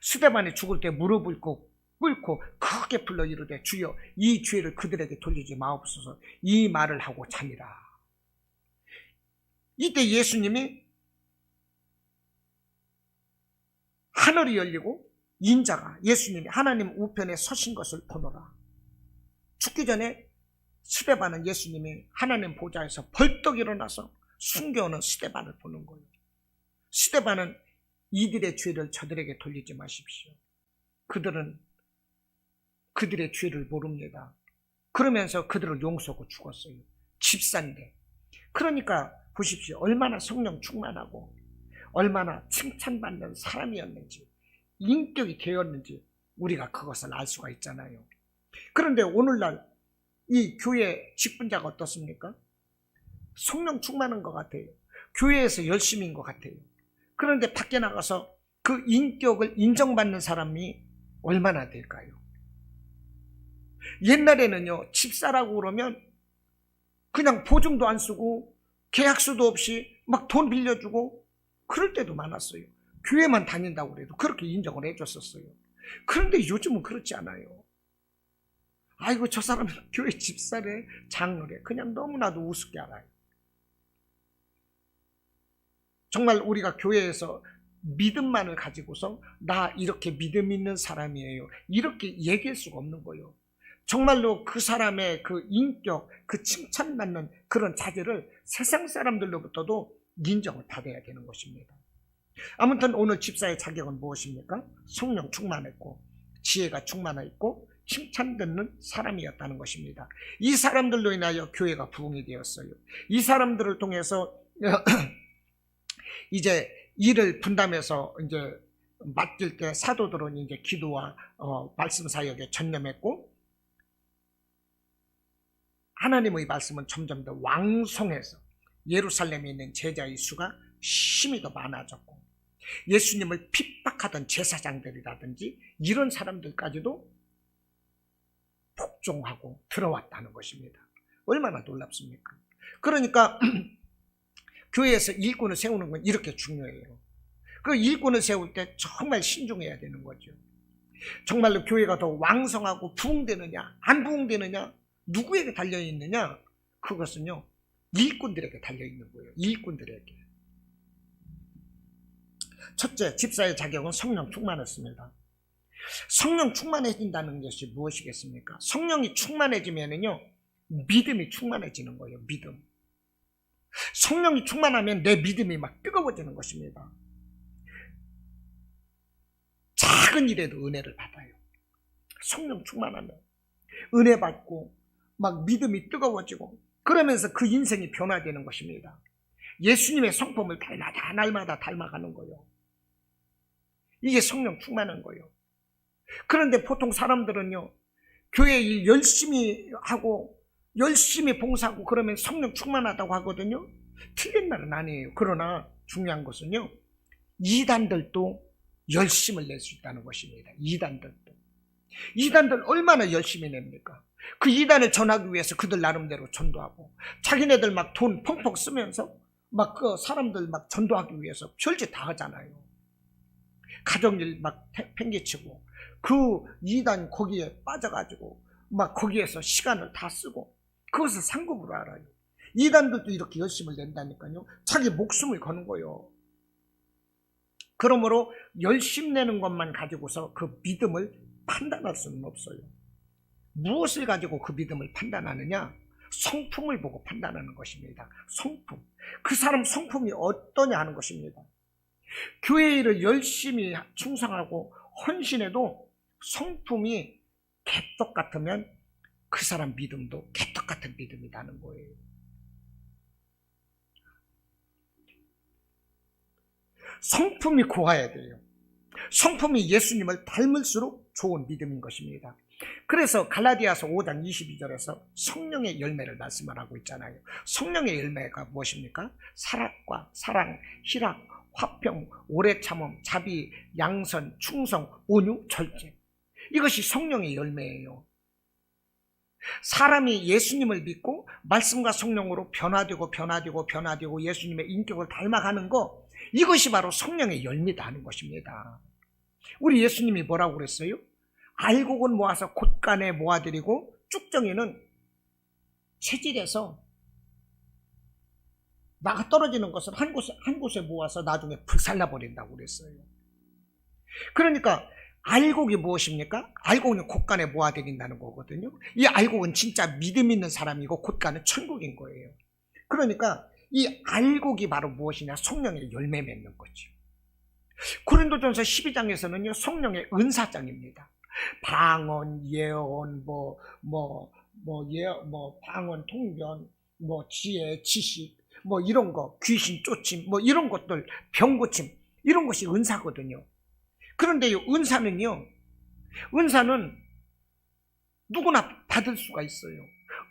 스데반이 죽을 때 무릎을 꿇고 크게 불러 이르되 주여 이 죄를 그들에게 돌리지 마옵소서. 이 말을 하고 잠이라. 이때 예수님이 하늘이 열리고 인자가 예수님이 하나님 우편에 서신 것을 보노라. 죽기 전에 스데반은 예수님이 하나님 보좌에서 벌떡 일어나서 순교하는 스데반을 보는 거예요. 스데반은 이들의 죄를 저들에게 돌리지 마십시오. 그들은 그들의 죄를 모릅니다. 그러면서 그들을 용서하고 죽었어요. 집사인데. 그러니까 보십시오. 얼마나 성령 충만하고 얼마나 칭찬받는 사람이었는지, 인격이 되었는지 우리가 그것을 알 수가 있잖아요. 그런데 오늘날 이 교회 직분자가 어떻습니까? 성령 충만한 것 같아요. 교회에서 열심인 것 같아요. 그런데 밖에 나가서 그 인격을 인정받는 사람이 얼마나 될까요? 옛날에는요, 집사라고 그러면 그냥 보증도 안 쓰고 계약서도 없이 막 돈 빌려주고 그럴 때도 많았어요. 교회만 다닌다고 그래도 그렇게 인정을 해줬었어요. 그런데 요즘은 그렇지 않아요. 아이고 저 사람은 교회 집사래, 장로래, 그냥 너무나도 우습게 알아요. 정말 우리가 교회에서 믿음만을 가지고서 나 이렇게 믿음 있는 사람이에요, 이렇게 얘기할 수가 없는 거예요. 정말로 그 사람의 그 인격, 그 칭찬받는 그런 자질을 세상 사람들로부터도 인정을 받아야 되는 것입니다. 아무튼 오늘 집사의 자격은 무엇입니까? 성령 충만했고 지혜가 충만했고 칭찬 듣는 사람이었다는 것입니다. 이 사람들로 인하여 교회가 부흥이 되었어요. 이 사람들을 통해서 이제 일을 분담해서 이제 맡길 때 사도들은 이제 기도와 말씀 사역에 전념했고, 하나님의 말씀은 점점 더 왕성해서 예루살렘에 있는 제자의 수가 심히 더 많아졌고, 예수님을 핍박하던 제사장들이라든지 이런 사람들까지도 복종하고 들어왔다는 것입니다. 얼마나 놀랍습니까? 그러니까 교회에서 일꾼을 세우는 건 이렇게 중요해요. 그 일꾼을 세울 때 정말 신중해야 되는 거죠. 정말로 교회가 더 왕성하고 부흥되느냐 안 부흥되느냐, 누구에게 달려있느냐, 그것은요 일꾼들에게 달려있는 거예요. 일꾼들에게. 첫째, 집사의 자격은 성령 충만했습니다. 성령 충만해진다는 것이 무엇이겠습니까? 성령이 충만해지면은요 믿음이 충만해지는 거예요. 믿음. 성령이 충만하면 내 믿음이 막 뜨거워지는 것입니다. 작은 일에도 은혜를 받아요. 성령 충만하면 은혜 받고 막 믿음이 뜨거워지고, 그러면서 그 인생이 변화되는 것입니다. 예수님의 성품을 날마다 닮아가는 거예요. 이게 성령 충만한 거예요. 그런데 보통 사람들은요 교회 일 열심히 하고 열심히 봉사하고 그러면 성령 충만하다고 하거든요. 틀린 말은 아니에요. 그러나 중요한 것은요 이단들도 열심을 낼 수 있다는 것입니다. 이단들 얼마나 열심히 냅니까? 그 이단을 전하기 위해서 그들 나름대로 전도하고, 자기네들 막 돈 펑펑 쓰면서 막 그 사람들 막 전도하기 위해서 별짓 다 하잖아요. 가정일 막 팽개치고, 그 이단 거기에 빠져가지고 막 거기에서 시간을 다 쓰고, 그것을 상급으로 알아요. 이단들도 이렇게 열심을 낸다니까요. 자기 목숨을 거는 거예요. 그러므로 열심 내는 것만 가지고서 그 믿음을 판단할 수는 없어요. 무엇을 가지고 그 믿음을 판단하느냐? 성품을 보고 판단하는 것입니다. 성품. 그 사람 성품이 어떠냐 하는 것입니다. 교회 일을 열심히 충성하고 헌신해도 성품이 개떡 같으면 그 사람 믿음도 개떡 같은 믿음이라는 거예요. 성품이 고와야 돼요. 성품이 예수님을 닮을수록 좋은 믿음인 것입니다. 그래서 갈라디아서 5장 22절에서 성령의 열매를 말씀을 하고 있잖아요. 성령의 열매가 무엇입니까? 사랑과 사랑, 희락, 화평, 오래 참음, 자비, 양선, 충성, 온유, 절제. 이것이 성령의 열매예요. 사람이 예수님을 믿고 말씀과 성령으로 변화되고 예수님의 인격을 닮아가는 거, 이것이 바로 성령의 열매다 하는 것입니다. 우리 예수님이 뭐라고 그랬어요? 알곡은 모아서 곳간에 모아드리고 쭉정이는 체질에서 나가 떨어지는 것을 한 곳에 모아서 나중에 불살라버린다고 그랬어요. 그러니까 알곡이 무엇입니까? 알곡은 곳간에 모아드린다는 거거든요. 이 알곡은 진짜 믿음 있는 사람이고 곳간은 천국인 거예요. 그러니까 이 알곡이 바로 무엇이냐? 성령의 열매 맺는 거죠. 고린도전서 12장에서는요 성령의 은사장입니다. 방언, 예언, 방언, 통변, 지혜, 지식, 이런 거, 귀신 쫓임, 이런 것들, 병 고침, 이런 것이 은사거든요. 그런데 은사는 누구나 받을 수가 있어요.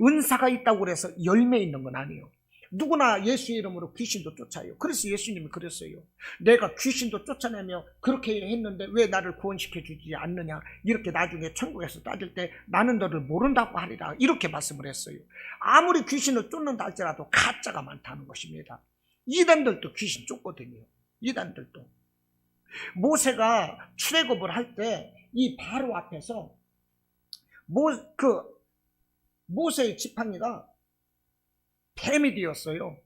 은사가 있다고 해서 열매 있는 건 아니에요. 누구나 예수의 이름으로 귀신도 쫓아요. 그래서 예수님이 그랬어요. 내가 귀신도 쫓아내며 그렇게 했는데 왜 나를 구원시켜 주지 않느냐. 이렇게 나중에 천국에서 따질 때 나는 너를 모른다고 하리라. 이렇게 말씀을 했어요. 아무리 귀신을 쫓는다 할지라도 가짜가 많다는 것입니다. 이단들도 귀신 쫓거든요. 이단들도. 모세가 출애굽을 할 때 이 바로 앞에서 모세의 지팡이가 뱀이 되었어요.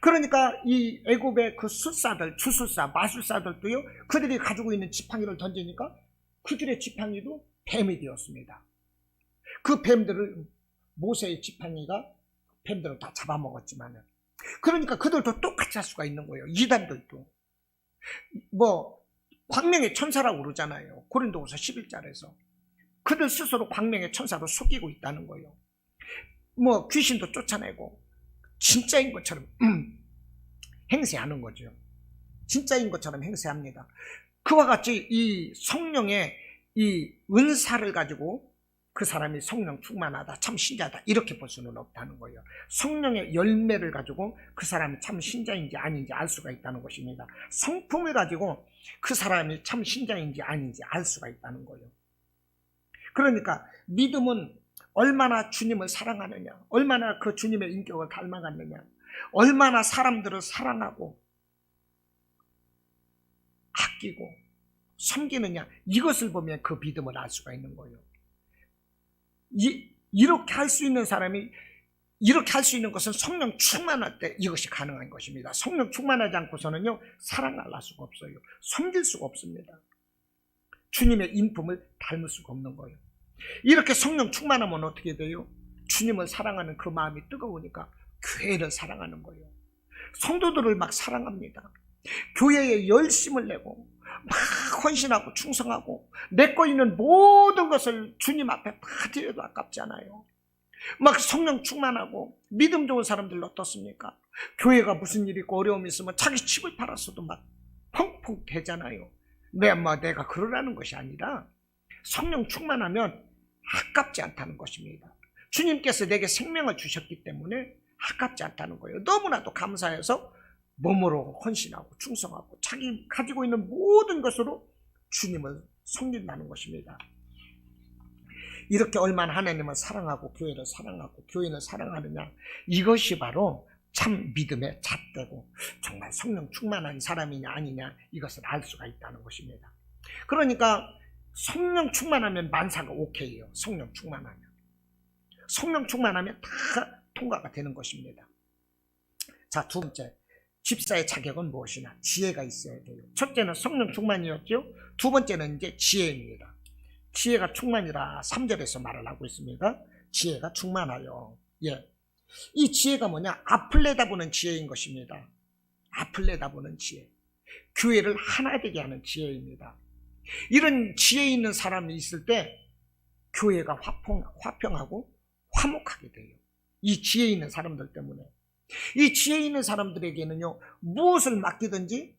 그러니까 이 애굽의 그 술사들, 주술사, 마술사들도요, 그들이 가지고 있는 지팡이를 던지니까 그들의 지팡이도 뱀이 되었습니다. 그 뱀들을 모세의 지팡이가 뱀들을 다 잡아먹었지만은, 그러니까 그들도 똑같이 할 수가 있는 거예요. 이단들도. 광명의 천사라고 그러잖아요. 고린도후서 11절에서. 그들 스스로 광명의 천사로 속이고 있다는 거예요. 귀신도 쫓아내고 진짜인 것처럼 행세하는 거죠. 진짜인 것처럼 행세합니다. 그와 같이 이 성령의 이 은사를 가지고 그 사람이 성령 충만하다, 참 신자다 이렇게 볼 수는 없다는 거예요. 성령의 열매를 가지고 그 사람이 참 신자인지 아닌지 알 수가 있다는 것입니다. 성품을 가지고 그 사람이 참 신자인지 아닌지 알 수가 있다는 거예요. 그러니까 믿음은 얼마나 주님을 사랑하느냐, 얼마나 그 주님의 인격을 닮아갔느냐, 얼마나 사람들을 사랑하고 아끼고 섬기느냐, 이것을 보면 그 믿음을 알 수가 있는 거예요. 이렇게 할 수 있는 사람이, 이렇게 할 수 있는 것은 성령 충만할 때 이것이 가능한 것입니다. 성령 충만하지 않고서는요, 사랑을 할 수가 없어요. 섬길 수가 없습니다. 주님의 인품을 닮을 수가 없는 거예요. 이렇게 성령 충만하면 어떻게 돼요? 주님을 사랑하는 그 마음이 뜨거우니까 교회를 사랑하는 거예요. 성도들을 막 사랑합니다. 교회에 열심을 내고 막 헌신하고 충성하고 내 거 있는 모든 것을 주님 앞에 다 드려도 아깝지 않아요. 막 성령 충만하고 믿음 좋은 사람들 어떻습니까? 교회가 무슨 일이 있고 어려움이 있으면 자기 집을 팔았어도 막 펑펑 되잖아요. 내가 그러라는 것이 아니라 성령 충만하면 아깝지 않다는 것입니다. 주님께서 내게 생명을 주셨기 때문에 아깝지 않다는 거예요. 너무나도 감사해서 몸으로 헌신하고 충성하고 자기 가지고 있는 모든 것으로 주님을 섬긴다는 것입니다. 이렇게 얼마나 하나님을 사랑하고 교회를 사랑하고 교인을 사랑하느냐, 이것이 바로 참 믿음의 잣대고 정말 성령 충만한 사람이냐 아니냐 이것을 알 수가 있다는 것입니다. 그러니까 성령 충만하면 만사가 오케이예요. 성령 충만하면 다 통과가 되는 것입니다. 자, 두 번째, 집사의 자격은 무엇이냐? 지혜가 있어야 돼요. 첫째는 성령 충만이었죠. 두 번째는 이제 지혜입니다. 지혜가 충만이라 3절에서 말을 하고 있습니다. 지혜가 충만하여. 예. 이 지혜가 뭐냐? 앞을 내다보는 지혜인 것입니다. 앞을 내다보는 지혜. 교회를 하나 되게 하는 지혜입니다. 이런 지혜 있는 사람이 있을 때 교회가 화평하고 화목하게 돼요. 이 지혜 있는 사람들 때문에. 이 지혜 있는 사람들에게는요, 무엇을 맡기든지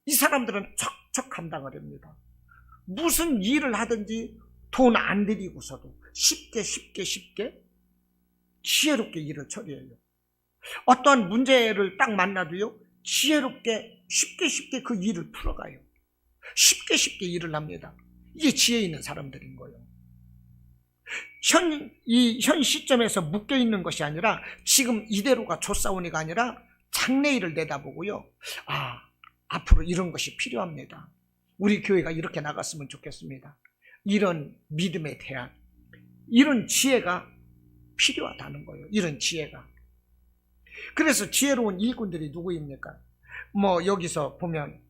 이 사람들은 척척 감당을 합니다. 무슨 일을 하든지 돈 안 들이고서도 쉽게 지혜롭게 일을 처리해요. 어떠한 문제를 딱 만나도요, 지혜롭게 쉽게 그 일을 풀어가요. 쉽게 일을 합니다. 이게 지혜 있는 사람들인 거예요. 현 시점에서 묶여있는 것이 아니라 지금 이대로가 좋사오니가 아니라 장래일을 내다보고요. 앞으로 이런 것이 필요합니다. 우리 교회가 이렇게 나갔으면 좋겠습니다. 이런 믿음에 대한 이런 지혜가 필요하다는 거예요. 이런 지혜가. 그래서 지혜로운 일꾼들이 누구입니까? 여기서 보면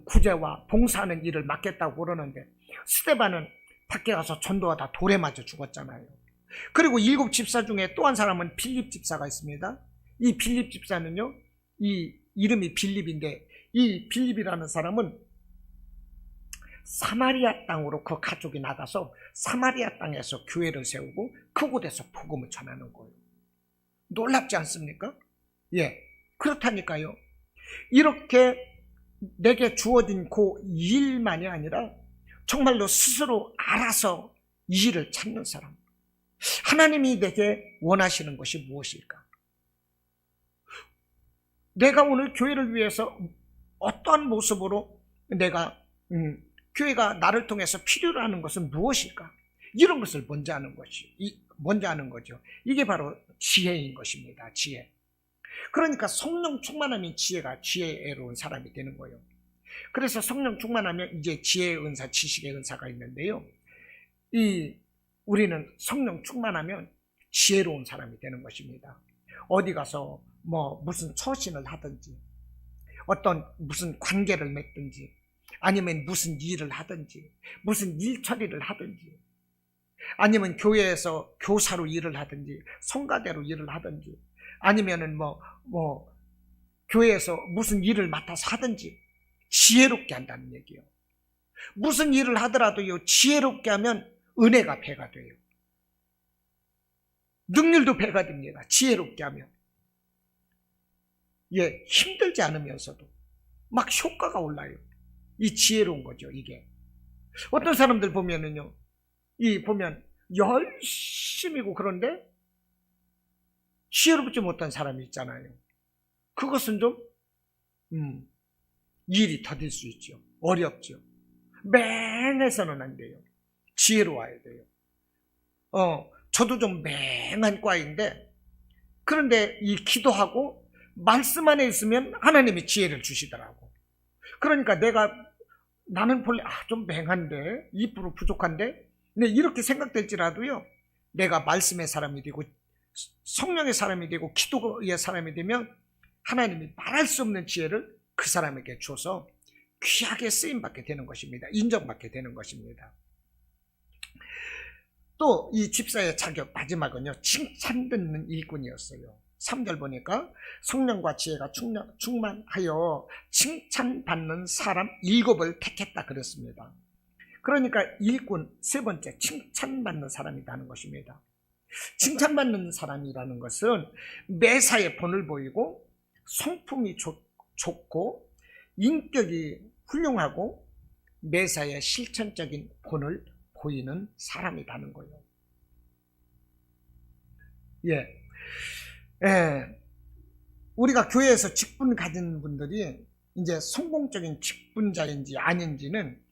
구제와 봉사하는 일을 맡겠다고 그러는데 스데반은 밖에 가서 전도하다 돌에 맞아 죽었잖아요. 그리고 7 집사 중에 또 한 사람은 빌립 집사가 있습니다. 이 빌립 집사는요, 이 이름이 빌립인데 이 빌립이라는 사람은 사마리아 땅으로 그 가족이 나가서 사마리아 땅에서 교회를 세우고 그곳에서 복음을 전하는 거예요. 놀랍지 않습니까? 예, 그렇다니까요. 이렇게 내게 주어진 그 일만이 아니라 정말로 스스로 알아서 이 일을 찾는 사람. 하나님이 내게 원하시는 것이 무엇일까? 내가 오늘 교회를 위해서 어떠한 모습으로 내가 교회가 나를 통해서 필요로 하는 것은 무엇일까? 이런 것을 먼저 하는 거죠. 이게 바로 지혜인 것입니다. 지혜. 그러니까 성령 충만하면 지혜로운 사람이 되는 거예요. 그래서 성령 충만하면 이제 지혜의 은사, 지식의 은사가 있는데요. 우리는 성령 충만하면 지혜로운 사람이 되는 것입니다. 어디 가서 무슨 처신을 하든지, 무슨 관계를 맺든지, 아니면 무슨 일을 하든지, 무슨 일 처리를 하든지, 아니면 교회에서 교사로 일을 하든지, 성가대로 일을 하든지, 아니면은 교회에서 무슨 일을 맡아서 하든지 지혜롭게 한다는 얘기예요. 무슨 일을 하더라도요, 지혜롭게 하면 은혜가 배가 돼요. 능률도 배가 됩니다. 지혜롭게 하면. 예, 힘들지 않으면서도 막 효과가 올라요. 이 지혜로운 거죠, 이게. 어떤 사람들 보면은요, 보면 열심히고 그런데 지혜롭지 못한 사람이 있잖아요. 그것은 좀, 일이 더딜 수 있죠. 어렵죠. 맹해서는 안 돼요. 지혜로워야 돼요. 저도 좀 맹한 과인데, 그런데 이 기도하고 말씀 안에 있으면 하나님이 지혜를 주시더라고. 그러니까 나는 본래 좀 맹한데 2% 부족한데 근데 이렇게 생각될지라도요, 내가 말씀의 사람이 되고 성령의 사람이 되고 기도의 사람이 되면 하나님이 말할 수 없는 지혜를 그 사람에게 줘서 귀하게 쓰임받게 되는 것입니다. 인정받게 되는 것입니다. 또 이 집사의 자격 마지막은요, 칭찬 듣는 일꾼이었어요. 3절 보니까 성령과 지혜가 충만하여 칭찬받는 사람 7을 택했다 그랬습니다. 그러니까 일꾼, 세 번째, 칭찬받는 사람이라는 것입니다. 칭찬받는 사람이라는 것은 매사에 본을 보이고 성품이 좋고 인격이 훌륭하고 매사에 실천적인 본을 보이는 사람이라는 거예요. 우리가 교회에서 직분 가진 분들이 이제 성공적인 직분자인지 아닌지는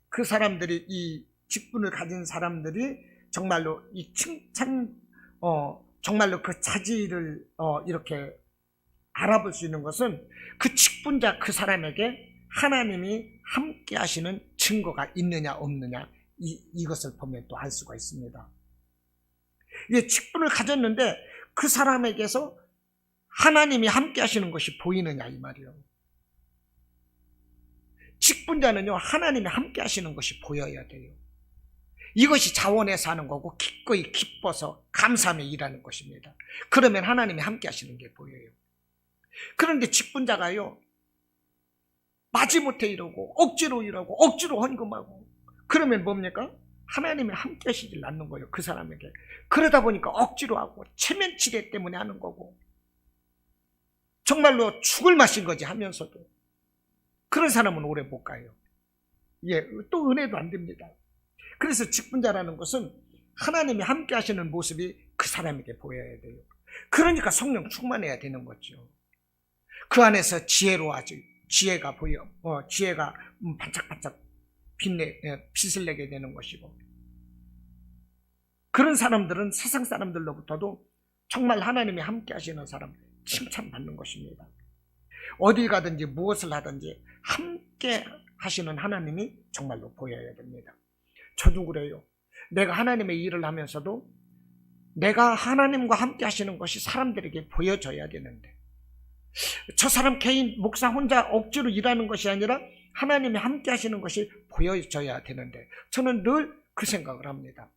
그 사람들이, 이 직분을 가진 사람들이 정말로 이 칭찬, 정말로 그 자질을 이렇게 알아볼 수 있는 것은 그 직분자 그 사람에게 하나님이 함께 하시는 증거가 있느냐 없느냐, 이것을 보면 또 알 수가 있습니다. 직분을 가졌는데 그 사람에게서 하나님이 함께 하시는 것이 보이느냐 이 말이에요. 직분자는요, 하나님이 함께 하시는 것이 보여야 돼요. 이것이 자원해서 하는 거고 기꺼이 기뻐서 감사하며 일하는 것입니다. 그러면 하나님이 함께 하시는 게 보여요. 그런데 직분자가요, 마지못해 이러고 억지로 일하고 억지로 헌금하고 그러면 뭡니까? 하나님이 함께 하시질 않는 거예요, 그 사람에게. 그러다 보니까 억지로 하고 체면치레 때문에 하는 거고 정말로 죽을 맛인 거지 하면서도 그런 사람은 오래 못 가요. 또 은혜도 안 됩니다. 그래서 직분자라는 것은 하나님이 함께 하시는 모습이 그 사람에게 보여야 돼요. 그러니까 성령 충만해야 되는 거죠. 그 안에서 지혜로워하지, 지혜가 보여, 지혜가 반짝반짝 빛을 내게 되는 것이고, 그런 사람들은 세상 사람들로부터도 정말 하나님이 함께 하시는 사람 칭찬받는 것입니다. 어디 가든지 무엇을 하든지 함께 하시는 하나님이 정말로 보여야 됩니다. 저도 그래요. 내가 하나님의 일을 하면서도 내가 하나님과 함께 하시는 것이 사람들에게 보여져야 되는데, 저 사람 개인 목사 혼자 억지로 일하는 것이 아니라 하나님이 함께 하시는 것이 보여져야 되는데, 저는 늘 그 생각을 합니다.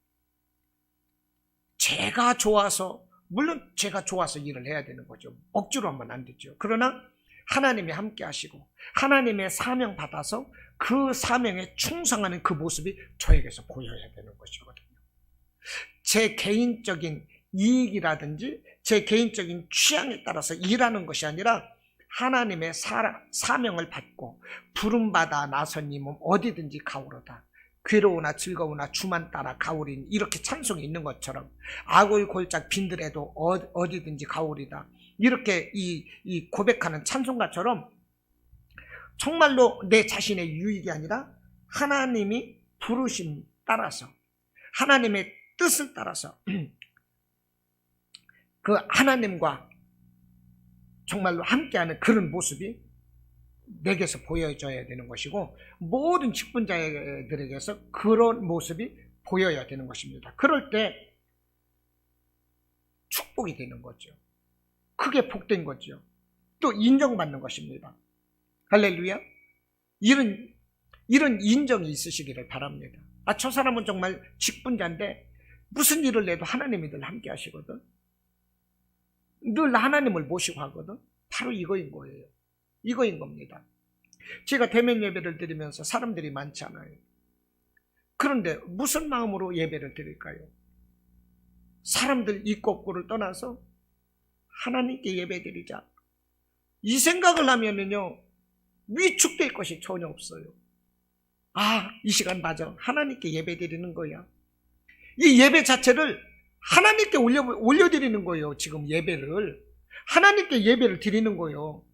물론 제가 좋아서 일을 해야 되는 거죠. 억지로 하면 안 되죠. 그러나 하나님이 함께 하시고 하나님의 사명 받아서 그 사명에 충성하는 그 모습이 저에게서 보여야 되는 것이거든요. 제 개인적인 이익이라든지 제 개인적인 취향에 따라서 일하는 것이 아니라 하나님의 사명을 받고 부름받아 나선 이 몸 어디든지 가오르다. 괴로우나 즐거우나 주만 따라 가오리니, 이렇게 찬송이 있는 것처럼 아골골짝 빈들에도 어디든지 가오리다, 이렇게 이 고백하는 찬송가처럼 정말로 내 자신의 유익이 아니라 하나님이 부르심 따라서 하나님의 뜻을 따라서 그 하나님과 정말로 함께하는 그런 모습이 내게서 보여져야 되는 것이고, 모든 직분자들에게서 그런 모습이 보여야 되는 것입니다. 그럴 때 축복이 되는 거죠. 크게 복된 거죠. 또 인정받는 것입니다. 할렐루야. 이런 인정이 있으시기를 바랍니다. 저 사람은 정말 직분자인데 무슨 일을 내도 하나님이 늘 함께 하시거든. 늘 하나님을 모시고 하거든. 바로 이거인 거예요. 이거인 겁니다. 제가 대면 예배를 드리면서 사람들이 많잖아요. 그런데 무슨 마음으로 예배를 드릴까요? 사람들 있고 없고를 떠나서 하나님께 예배 드리자, 이 생각을 하면은요, 위축될 것이 전혀 없어요. 아, 이 시간 맞아. 하나님께 예배 드리는 거야. 이 예배 자체를 하나님께 올려드리는 거예요. 지금 예배를. 하나님께 예배를 드리는 거예요.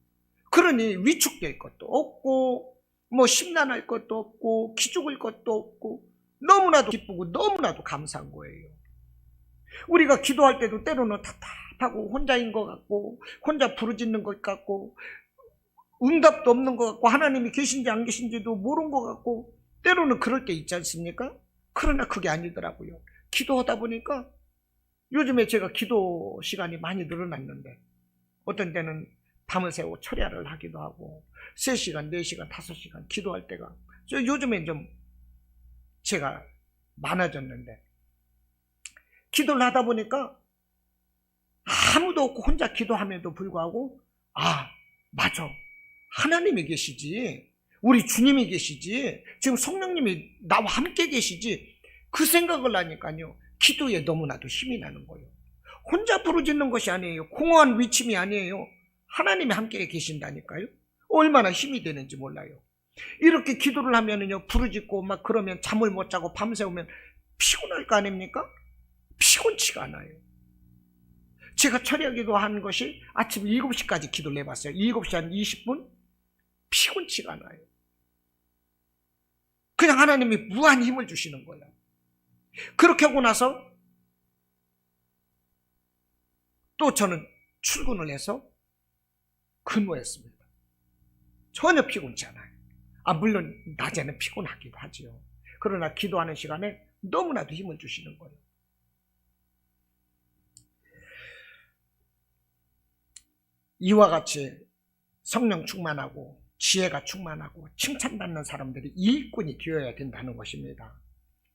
그러니 위축될 것도 없고, 뭐 심란할 것도 없고, 기죽을 것도 없고, 너무나도 기쁘고 너무나도 감사한 거예요. 우리가 기도할 때도 때로는 답답하고 혼자인 것 같고, 혼자 부르짖는 것 같고, 응답도 없는 것 같고, 하나님이 계신지 안 계신지도 모르는 것 같고, 때로는 그럴 때 있지 않습니까? 그러나 그게 아니더라고요. 기도하다 보니까 요즘에 제가 기도 시간이 많이 늘어났는데, 어떤 때는 밤을 새고 철야를 하기도 하고 3시간, 4시간, 5시간 기도할 때가 요즘엔 좀 제가 많아졌는데, 기도를 하다 보니까 아무도 없고 혼자 기도함에도 불구하고, 아, 맞아, 하나님이 계시지, 우리 주님이 계시지, 지금 성령님이 나와 함께 계시지, 그 생각을 하니까요, 기도에 너무나도 힘이 나는 거예요. 혼자 부르짖는 것이 아니에요. 공허한 위침이 아니에요. 하나님이 함께 계신다니까요. 얼마나 힘이 되는지 몰라요. 이렇게 기도를 하면은요, 부르짖고 막 그러면 잠을 못 자고 밤새우면 피곤할 거 아닙니까? 피곤치가 않아요. 제가 철야 기도한 것이 아침 7시까지 기도를 해봤어요. 7시 한 20분? 피곤치가 않아요. 그냥 하나님이 무한 힘을 주시는 거예요. 그렇게 하고 나서 또 저는 출근을 해서 근무했습니다. 전혀 피곤치 않아요. 물론 낮에는 피곤하기도 하죠. 그러나 기도하는 시간에 너무나도 힘을 주시는 거예요. 이와 같이 성령 충만하고 지혜가 충만하고 칭찬받는 사람들이 일꾼이 되어야 된다는 것입니다.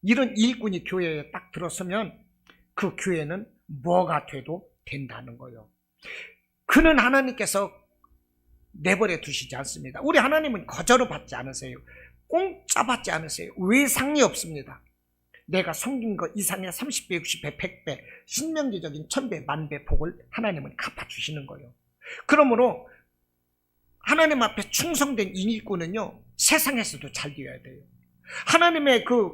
이런 일꾼이 교회에 딱 들어서면 그 교회는 뭐가 돼도 된다는 거예요. 그는 하나님께서 내버려 두시지 않습니다. 우리 하나님은 거저로 받지 않으세요. 공짜 받지 않으세요. 외상이 없습니다. 내가 섬긴 것 이상의 30배, 60배, 100배, 신명기적인 1000배, 만배 복을 하나님은 갚아주시는 거예요. 그러므로 하나님 앞에 충성된 일꾼은요, 세상에서도 잘 되어야 돼요. 하나님의 그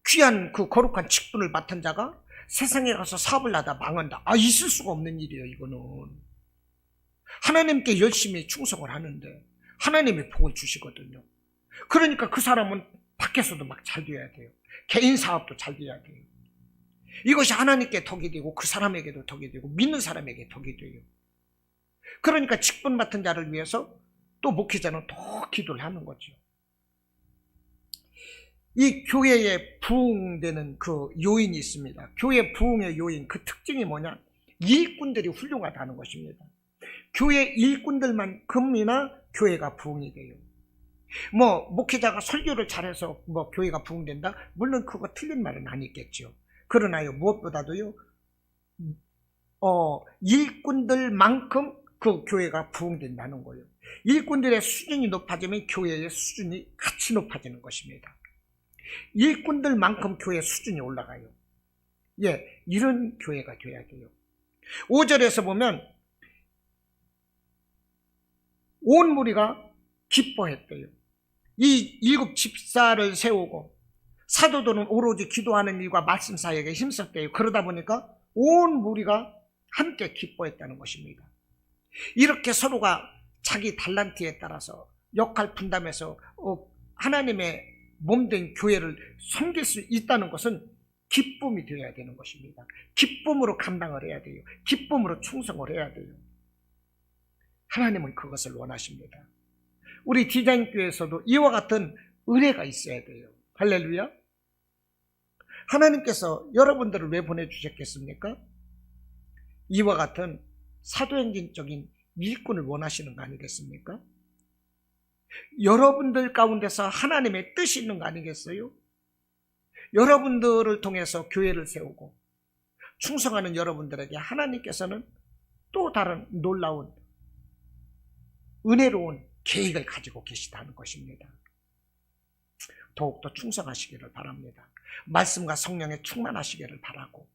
귀한 그 거룩한 직분을 맡은 자가 세상에 가서 사업을 하다 망한다. 있을 수가 없는 일이에요. 이거는 하나님께 열심히 충성을 하는데 하나님이 복을 주시거든요. 그러니까 그 사람은 밖에서도 막 잘 되어야 돼요. 개인 사업도 잘 되어야 돼요. 이것이 하나님께 덕이 되고 그 사람에게도 덕이 되고 믿는 사람에게 덕이 돼요. 그러니까 직분 맡은 자를 위해서 또 목회자는 더 기도를 하는 거죠. 이 교회에 부흥되는 그 요인이 있습니다. 교회 부흥의 요인, 그 특징이 뭐냐? 일꾼들이 훌륭하다는 것입니다. 교회 일꾼들만큼이나 교회가 부흥이 돼요. 목회자가 설교를 잘해서 교회가 부흥된다? 물론 그거 틀린 말은 아니겠죠. 그러나요, 무엇보다도요, 일꾼들만큼 그 교회가 부흥된다는 거예요. 일꾼들의 수준이 높아지면 교회의 수준이 같이 높아지는 것입니다. 일꾼들만큼 교회 수준이 올라가요. 이런 교회가 돼야 돼요. 5절에서 보면 온 무리가 기뻐했대요. 이 7 집사를 세우고 사도들은 오로지 기도하는 일과 말씀 사역에 힘썼대요. 그러다 보니까 온 무리가 함께 기뻐했다는 것입니다. 이렇게 서로가 자기 달란트에 따라서 역할 분담해서 하나님의 몸된 교회를 섬길 수 있다는 것은 기쁨이 되어야 되는 것입니다. 기쁨으로 감당을 해야 돼요. 기쁨으로 충성을 해야 돼요. 하나님은 그것을 원하십니다. 우리 디자인교회에서도 이와 같은 은혜가 있어야 돼요. 할렐루야. 하나님께서 여러분들을 왜 보내주셨겠습니까? 이와 같은 사도행전적인 일꾼을 원하시는 거 아니겠습니까? 여러분들 가운데서 하나님의 뜻이 있는 거 아니겠어요? 여러분들을 통해서 교회를 세우고 충성하는 여러분들에게 하나님께서는 또 다른 놀라운 은혜로운 계획을 가지고 계시다는 것입니다. 더욱더 충성하시기를 바랍니다. 말씀과 성령에 충만하시기를 바라고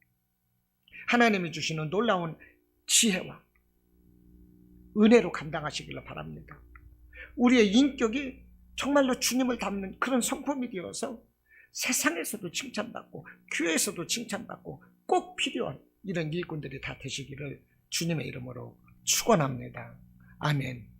하나님이 주시는 놀라운 지혜와 은혜로 감당하시기를 바랍니다. 우리의 인격이 정말로 주님을 닮는 그런 성품이 되어서 세상에서도 칭찬받고 교회에서도 칭찬받고 꼭 필요한 이런 일꾼들이 다 되시기를 주님의 이름으로 축원합니다. 아멘.